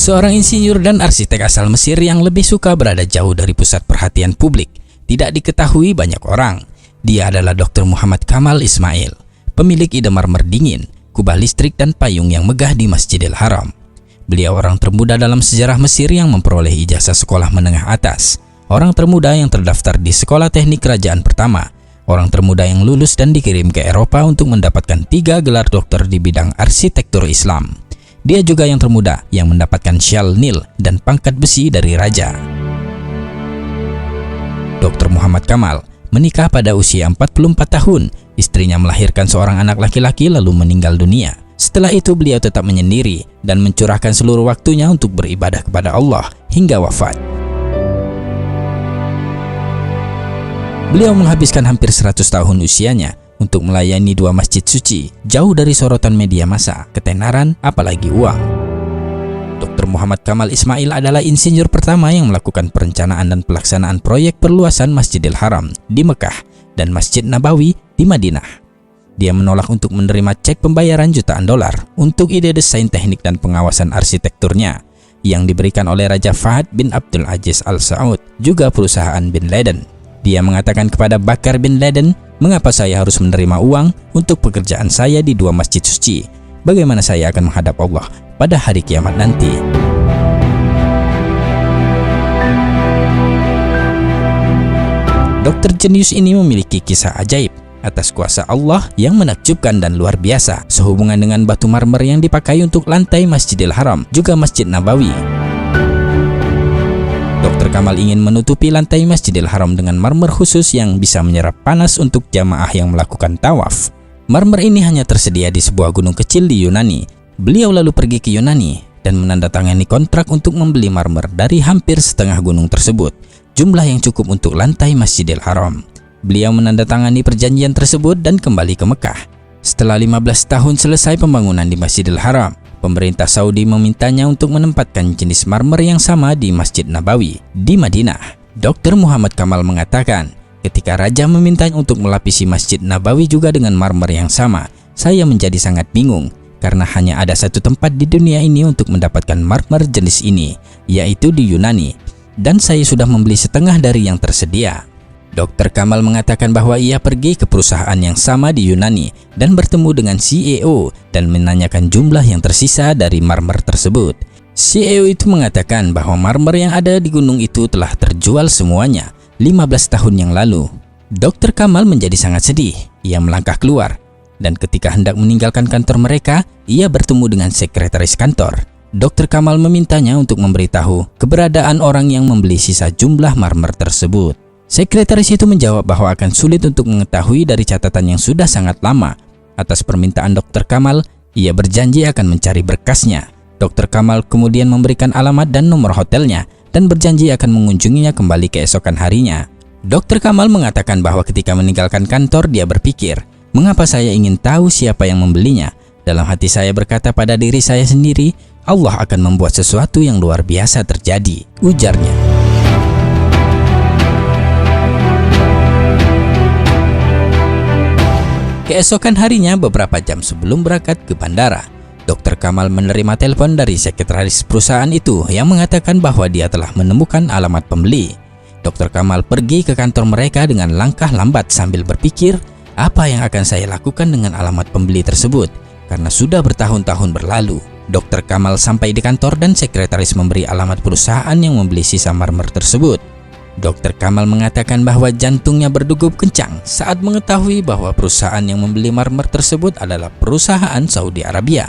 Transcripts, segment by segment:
Seorang insinyur dan arsitek asal Mesir yang lebih suka berada jauh dari pusat perhatian publik. Tidak diketahui banyak orang. Dia adalah Dr. Muhammad Kamal Ismail, pemilik ide marmer dingin, kubah listrik dan payung yang megah di Masjidil Haram. Beliau orang termuda dalam sejarah Mesir yang memperoleh ijazah sekolah menengah atas, orang termuda yang terdaftar di sekolah teknik kerajaan pertama, orang termuda yang lulus dan dikirim ke Eropa untuk mendapatkan 3 gelar dokter di bidang arsitektur Islam. Dia juga yang termuda yang mendapatkan syal Nil dan pangkat besi dari raja. Dr. Muhammad Kamal menikah pada usia 44 tahun. Istrinya melahirkan seorang anak laki-laki lalu meninggal dunia. Setelah itu beliau tetap menyendiri dan mencurahkan seluruh waktunya untuk beribadah kepada Allah hingga wafat. Beliau menghabiskan hampir 100 tahun usianya untuk melayani 2 masjid suci, jauh dari sorotan media massa, ketenaran, apalagi uang. Dr. Muhammad Kamal Ismail adalah insinyur pertama yang melakukan perencanaan dan pelaksanaan proyek perluasan Masjidil Haram di Mekah dan Masjid Nabawi di Madinah. Dia menolak untuk menerima cek pembayaran jutaan dolar untuk ide desain teknik dan pengawasan arsitekturnya yang diberikan oleh Raja Fahd bin Abdul Aziz Al Saud, juga perusahaan Bin Laden. Dia mengatakan kepada Bakar bin Laden, "Mengapa saya harus menerima uang untuk pekerjaan saya di 2 masjid suci? Bagaimana saya akan menghadap Allah pada hari kiamat nanti?" Dokter jenius ini memiliki kisah ajaib atas kuasa Allah yang menakjubkan dan luar biasa sehubungan dengan batu marmer yang dipakai untuk lantai Masjidil Haram, juga Masjid Nabawi. Dr. Kamal ingin menutupi lantai Masjidil Haram dengan marmer khusus yang bisa menyerap panas untuk jamaah yang melakukan tawaf. Marmer ini hanya tersedia di sebuah gunung kecil di Yunani. Beliau lalu pergi ke Yunani dan menandatangani kontrak untuk membeli marmer dari hampir setengah gunung tersebut, jumlah yang cukup untuk lantai Masjidil Haram. Beliau menandatangani perjanjian tersebut dan kembali ke Mekah. Setelah 15 tahun selesai pembangunan di Masjidil Haram, pemerintah Saudi memintanya untuk menempatkan jenis marmer yang sama di Masjid Nabawi di Madinah. Dr. Muhammad Kamal mengatakan, "Ketika raja memintanya untuk melapisi Masjid Nabawi juga dengan marmer yang sama, saya menjadi sangat bingung karena hanya ada satu tempat di dunia ini untuk mendapatkan marmer jenis ini, yaitu di Yunani, dan saya sudah membeli setengah dari yang tersedia." Dr. Kamal mengatakan bahwa ia pergi ke perusahaan yang sama di Yunani dan bertemu dengan CEO dan menanyakan jumlah yang tersisa dari marmer tersebut. CEO itu mengatakan bahwa marmer yang ada di gunung itu telah terjual semuanya 15 tahun yang lalu. Dr. Kamal menjadi sangat sedih. Ia melangkah keluar dan ketika hendak meninggalkan kantor mereka, ia bertemu dengan sekretaris kantor. Dr. Kamal memintanya untuk memberitahu keberadaan orang yang membeli sisa jumlah marmer tersebut. Sekretaris itu menjawab bahwa akan sulit untuk mengetahui dari catatan yang sudah sangat lama. Atas permintaan Dr. Kamal, ia berjanji akan mencari berkasnya. Dr. Kamal kemudian memberikan alamat dan nomor hotelnya dan berjanji akan mengunjunginya kembali keesokan harinya. Dr. Kamal mengatakan bahwa ketika meninggalkan kantor dia berpikir, "Mengapa saya ingin tahu siapa yang membelinya? Dalam hati saya berkata pada diri saya sendiri, Allah akan membuat sesuatu yang luar biasa terjadi," ujarnya. Keesokan harinya, beberapa jam sebelum berangkat ke bandara, Dr. Kamal menerima telepon dari sekretaris perusahaan itu yang mengatakan bahwa dia telah menemukan alamat pembeli. Dr. Kamal pergi ke kantor mereka dengan langkah lambat sambil berpikir, apa yang akan saya lakukan dengan alamat pembeli tersebut? Karena sudah bertahun-tahun berlalu. Dr. Kamal sampai di kantor dan sekretaris memberi alamat perusahaan yang membeli sisa marmer tersebut. Dr. Kamal mengatakan bahwa jantungnya berdegup kencang saat mengetahui bahwa perusahaan yang membeli marmer tersebut adalah perusahaan Saudi Arabia.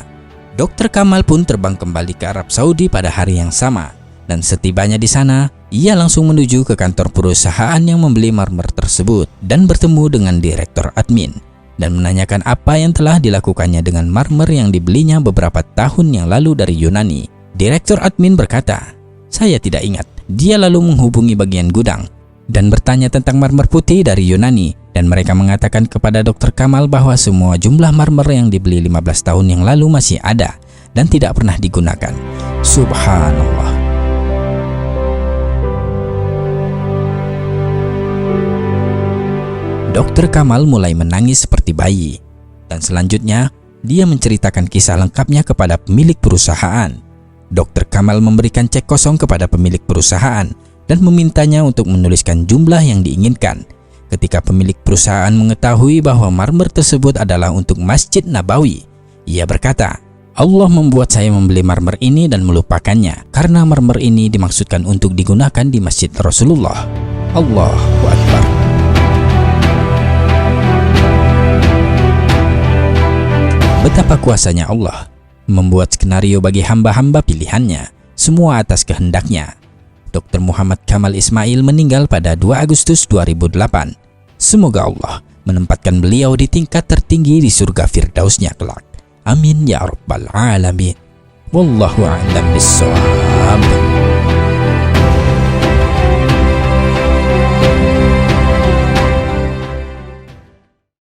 Dr. Kamal pun terbang kembali ke Arab Saudi pada hari yang sama, dan setibanya di sana, ia langsung menuju ke kantor perusahaan yang membeli marmer tersebut dan bertemu dengan direktur admin dan menanyakan apa yang telah dilakukannya dengan marmer yang dibelinya beberapa tahun yang lalu dari Yunani. Direktur admin berkata, "Saya tidak ingat." Dia lalu menghubungi bagian gudang dan bertanya tentang marmer putih dari Yunani, dan mereka mengatakan kepada Dr. Kamal bahwa semua jumlah marmer yang dibeli 15 tahun yang lalu masih ada dan tidak pernah digunakan. Subhanallah. Dr. Kamal mulai menangis seperti bayi, dan selanjutnya dia menceritakan kisah lengkapnya kepada pemilik perusahaan. Dr. Kamal memberikan cek kosong kepada pemilik perusahaan dan memintanya untuk menuliskan jumlah yang diinginkan. Ketika pemilik perusahaan mengetahui bahwa marmer tersebut adalah untuk Masjid Nabawi, ia berkata, "Allah membuat saya membeli marmer ini dan melupakannya karena marmer ini dimaksudkan untuk digunakan di Masjid Rasulullah." Allahu Akbar. Betapa kuasanya Allah membuat skenario bagi hamba-hamba pilihannya, semua atas kehendaknya. Dr. Muhammad Kamal Ismail meninggal pada 2 Agustus 2008. Semoga Allah menempatkan beliau di tingkat tertinggi di surga Firdausnya kelak. Amin ya rabbal alamin. Wallahu a'lam bissawab.